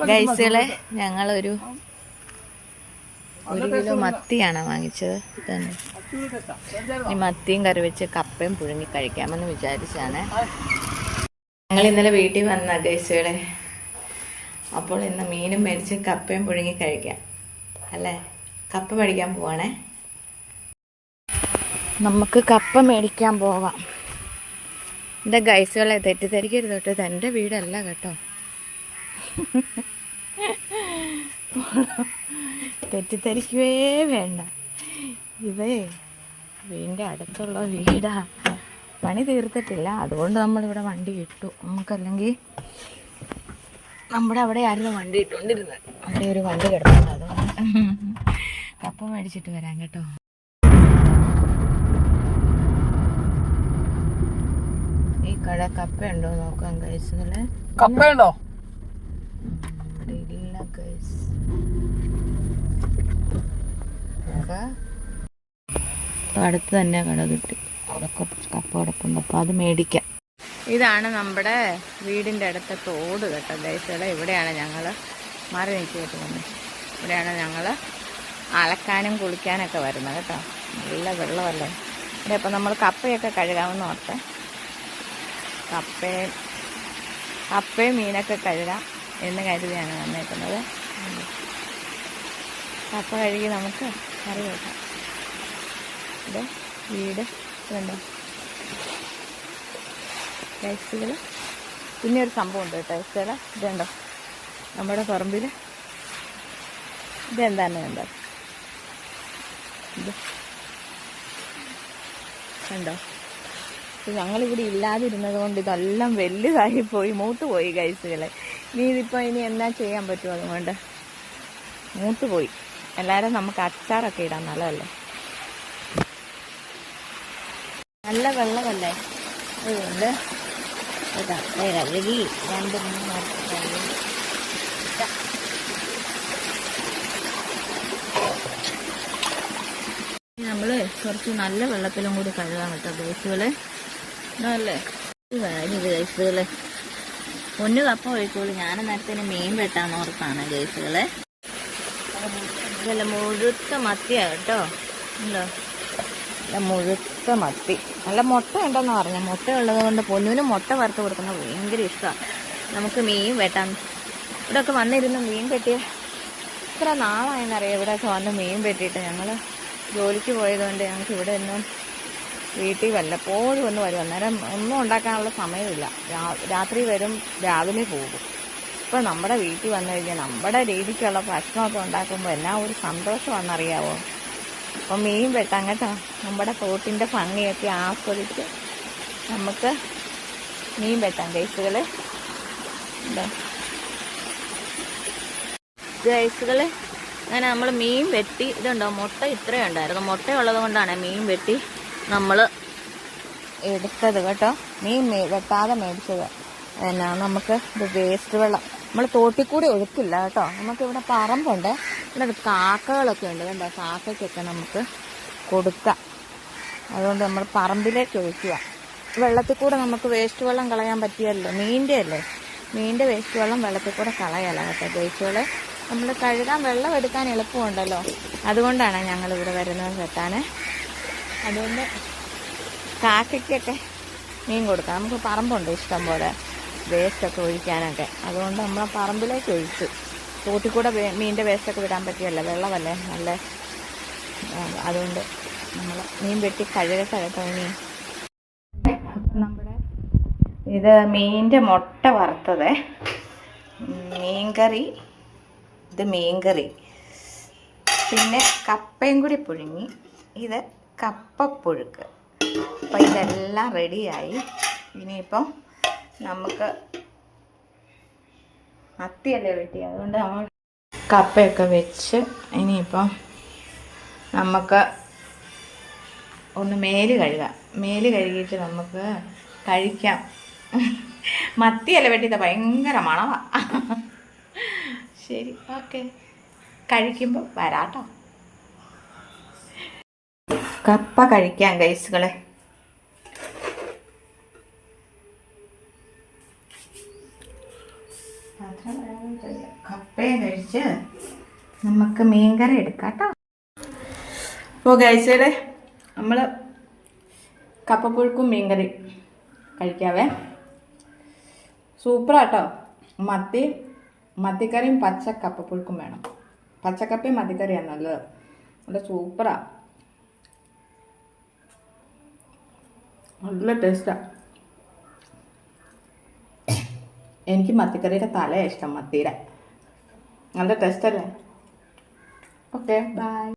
ഗൈസുകളെ ഞങ്ങളൊരു 1 കിലോ മത്തിയാണ് വാങ്ങിച്ചത്. തന്നെ ഈ മത്തിയും കറി വെച്ച് കപ്പയും പുഴുങ്ങി കഴിക്കാമെന്ന് വിചാരിച്ചാണ്. ഞങ്ങൾ ഇന്നലെ വീട്ടിൽ വന്ന ഗൈസുകളെ. അപ്പോൾ ഇന്ന് മീനും മേടിച്ച് കപ്പയും പുഴുങ്ങി കഴിക്കാം അല്ലേ. കപ്പ മേടിക്കാൻ പോവാണേ. നമുക്ക് കപ്പ മേടിക്കാൻ പോകാം. എൻ്റെ ഗൈസുകളെ തെറ്റിദ്ധരിക്കരുത് കേട്ടോ, ഇതെൻ്റെ വീടല്ല കേട്ടോ. തെറ്റിദ്ധരിക്കുവേ വേണ്ട. വീടിൻ്റെ അടുത്തുള്ള വീടാ. പണി തീർത്തിട്ടില്ല, അതുകൊണ്ട് നമ്മളിവിടെ വണ്ടി ഇട്ടു. നമുക്കല്ലെങ്കിൽ നമ്മുടെ അവിടെ ആയിരുന്നു വണ്ടി ഇട്ടുകൊണ്ടിരുന്നത്. അവിടെ ഒരു വണ്ടി കിടപ്പുണ്ട്, അതുകൊണ്ട് കപ്പ മേടിച്ചിട്ട് വരാം കേട്ടോ. ഈ കട കപ്പ ഉണ്ടോ നോക്കാം ഗൈസുകളെ. കപ്പ ഉണ്ടോ? ഇല്ല ഗൈസ്. അടുത്ത് തന്നെ കട കിട്ടി, അവിടെ കപ്പ കിടപ്പുണ്ട്. അപ്പോൾ അത് മേടിക്കാം. ഇതാണ് നമ്മുടെ വീടിൻ്റെ അടുത്ത തോട് കേട്ടോ ഗൈസുകളെ. ഇവിടെയാണ് ഞങ്ങൾ മാറി നിൽക്കിയിട്ട് വന്നത്. ഇവിടെയാണ് ഞങ്ങൾ അലക്കാനും കുളിക്കാനൊക്കെ വരുന്നത് കേട്ടോ. നല്ല വെള്ളമല്ലേ ഇവിടെ. അപ്പം നമ്മൾ കപ്പയൊക്കെ കഴുകാമെന്ന് ഓർത്ത് കപ്പയും മീനൊക്കെ കഴുകാം എന്ന് കരുതിയാണ് വന്നേക്കുന്നത്. കപ്പ കഴുകി നമുക്ക് കറി വെക്കാം. ഇത് വീട് ഇതുണ്ടോ ഗൈസുകൾ. പിന്നെ ഒരു സംഭവം ഉണ്ട് കേട്ടോ ഗൈസുകൾ. ഇതുണ്ടോ നമ്മുടെ പറമ്പിൽ. ഇതെന്താണ് കണ്ടോ? ഇത് കണ്ടോ? ഞങ്ങളിവിടെ ഇല്ലാതിരുന്നത് കൊണ്ട് ഇതെല്ലാം വലുതായി പോയി, മൂത്തുപോയി ഗൈസുകളെ. ഇനി എന്നാ ചെയ്യാൻ പറ്റുമോ? അതുകൊണ്ട് മൂത്തുപോയി. എല്ലാവരും നമുക്ക് അച്ചാറൊക്കെ ഇടാം, നല്ലതല്ലേ. നല്ല വെള്ളമല്ലേ, അതുകൊണ്ട് കഴുകി 2-3 മാസം കഴുകി നമ്മൾ കുറച്ച് നല്ല വെള്ളത്തിലും കൂടി കഴുകാൻ കേട്ടോ ഗൈസുകളെ. അല്ലേ ഇത് ഗൈസുകളെ. ഒന്ന് കപ്പ ഒഴിക്കോളൂ. ഞാൻ നേരത്തെ മീൻ വെട്ടാന്ന് ഓർത്താണ് ഗൈസുകളെ. ഇതല്ല മുഴുത്ത മത്തിയാണ് കേട്ടോ. ഉണ്ടോ നല്ല മുഴുത്ത മത്തി. നല്ല മുട്ട ഉണ്ടെന്ന് പറഞ്ഞു. മുട്ട ഉള്ളത് കൊണ്ട് പൊന്നുവിന് മുട്ട വറുത്ത് കൊടുക്കുന്നത് ഭയങ്കര ഇഷ്ടമാണ്. നമുക്ക് മീൻ വെട്ടാൻ ഇവിടെയൊക്കെ വന്നിരുന്ന് മീൻ വെട്ടിയ ഇത്ര നാളായെന്നറിയാം. ഇവിടെയൊക്കെ വന്ന് മീൻ വെട്ടിയിട്ട് ഞങ്ങൾ ജോലിക്ക് പോയതുകൊണ്ട് ഞങ്ങൾക്ക് ഇവിടെ ഒന്നും വീട്ടിൽ വല്ലപ്പോഴും ഒന്ന് വരും. അന്നേരം ഒന്നും ഉണ്ടാക്കാനുള്ള സമയമില്ല. രാത്രി വരും, രാവിലെ പോകും. ഇപ്പോൾ നമ്മുടെ വീട്ടിൽ വന്നു കഴിഞ്ഞാൽ നമ്മുടെ രീതിക്കുള്ള ഭക്ഷണമൊക്കെ ഉണ്ടാക്കുമ്പോൾ എന്നാ ഒരു സന്തോഷമാണെന്നറിയാവോ. അപ്പം മീൻ വെട്ടാൻ കേട്ടോ. നമ്മുടെ തോട്ടിൻ്റെ ഭംഗിയൊക്കെ ആസ്വദിച്ച് നമുക്ക് മീൻ വെട്ടാം ഗൈസുകൾ. ഗൈസുകൾ അങ്ങനെ നമ്മൾ മീൻ വെട്ടി. ഇതുണ്ടോ മുട്ട ഇത്രയും ഉണ്ടായിരുന്നു. മുട്ട ഉള്ളത് കൊണ്ടാണ് മീൻ വെട്ടി നമ്മൾ എടുത്തത് കേട്ടോ. മീൻ വെട്ടാതെ മേടിച്ചത്. എന്നാ നമുക്ക് ഇത് വേസ്റ്റ് വെള്ളം നമ്മൾ തോട്ടിക്കൂടി ഒഴുക്കില്ല കേട്ടോ. നമുക്കിവിടെ പറമ്പുണ്ട്. ഇവിടെ കാക്കകളൊക്കെ ഉണ്ട് കേട്ടോ. കാക്കയ്ക്കൊക്കെ നമുക്ക് കൊടുക്കാം. അതുകൊണ്ട് നമ്മൾ പറമ്പിലേക്ക് ഒഴിക്കുക. വെള്ളത്തിൽ കൂടെ നമുക്ക് വേസ്റ്റ് വെള്ളം കളയാൻ പറ്റിയല്ലോ. മീനിൻ്റെ വേസ്റ്റ് വെള്ളം വെള്ളത്തിൽ കൂടെ കളയല്ല കേട്ടോ ഗൈസുകളെ. നമ്മൾ കഴുകാൻ വെള്ളം എടുക്കാൻ എളുപ്പമുണ്ടല്ലോ. അതുകൊണ്ടാണ് ഞങ്ങളിവിടെ വരുന്നത് വെട്ടാൻ. അതുകൊണ്ട് കാക്കയ്ക്കൊക്കെ മീൻ കൊടുക്കാം. നമുക്ക് പറമ്പുണ്ട് ഇഷ്ടം പോലെ വേസ്റ്റൊക്കെ ഒഴിക്കാനൊക്കെ. അതുകൊണ്ട് നമ്മൾ പറമ്പിലേക്ക് ഒഴിച്ചു. തോട്ടിൽ കൂടെ മീനിൻ്റെ വേസ്റ്റൊക്കെ വിടാൻ പറ്റിയല്ലോ, വെള്ളമല്ലേ നല്ല. അതുകൊണ്ട് നമ്മൾ മീൻ വെട്ടി കഴുകട്ടെ കേട്ടോ. മീൻ നമ്മുടെ ഇത് മീനിൻ്റെ മുട്ട വറുത്തത്, മീൻകറി. ഇത് മീൻകറി, പിന്നെ കപ്പയും കൂടി പുഴുങ്ങി. ഇത് കപ്പപ്പുഴുക്ക്. അപ്പോൾ ഇതെല്ലാം റെഡിയായി. ഇനിയിപ്പം നമുക്ക് മത്തിയല്ലേ വെട്ടി, അതുകൊണ്ട് നമ്മൾ കപ്പയൊക്കെ വെച്ച് ഇനിയിപ്പം നമുക്ക് ഒന്ന് മേല് കഴുകാം. മേല് കഴുകിയിട്ട് നമുക്ക് കഴിക്കാം. മത്തിയല്ലേ വെട്ടിയത്, ഭയങ്കര മണമാണ്. ശരി, ഓക്കെ, കഴിക്കുമ്പോൾ വരാട്ടോ. കപ്പ കഴിക്കാം ഗൈസുകളെ. മാത്രം നമുക്ക് മീൻകറി എടുക്കാം കേട്ടോ. അപ്പോൾ കഴിച്ചേ നമ്മൾ കപ്പപ്പുഴുക്കും മീൻകറി കഴിക്കാവേ. സൂപ്പറാട്ടോ. മത്തിക്കറിയും പച്ച കപ്പപ്പുഴുക്കും വേണം. പച്ചക്കപ്പയും മത്തിക്കറിയാണ് നല്ലത്. നല്ല സൂപ്പറാ, നല്ല ടേസ്റ്റാ. എനിക്ക് മത്തിക്കറിയുടെ തലയാണ് ഇഷ്ടം, മത്തിയുടെ. നല്ല ടേസ്റ്റ് അല്ലേ? Okay, by.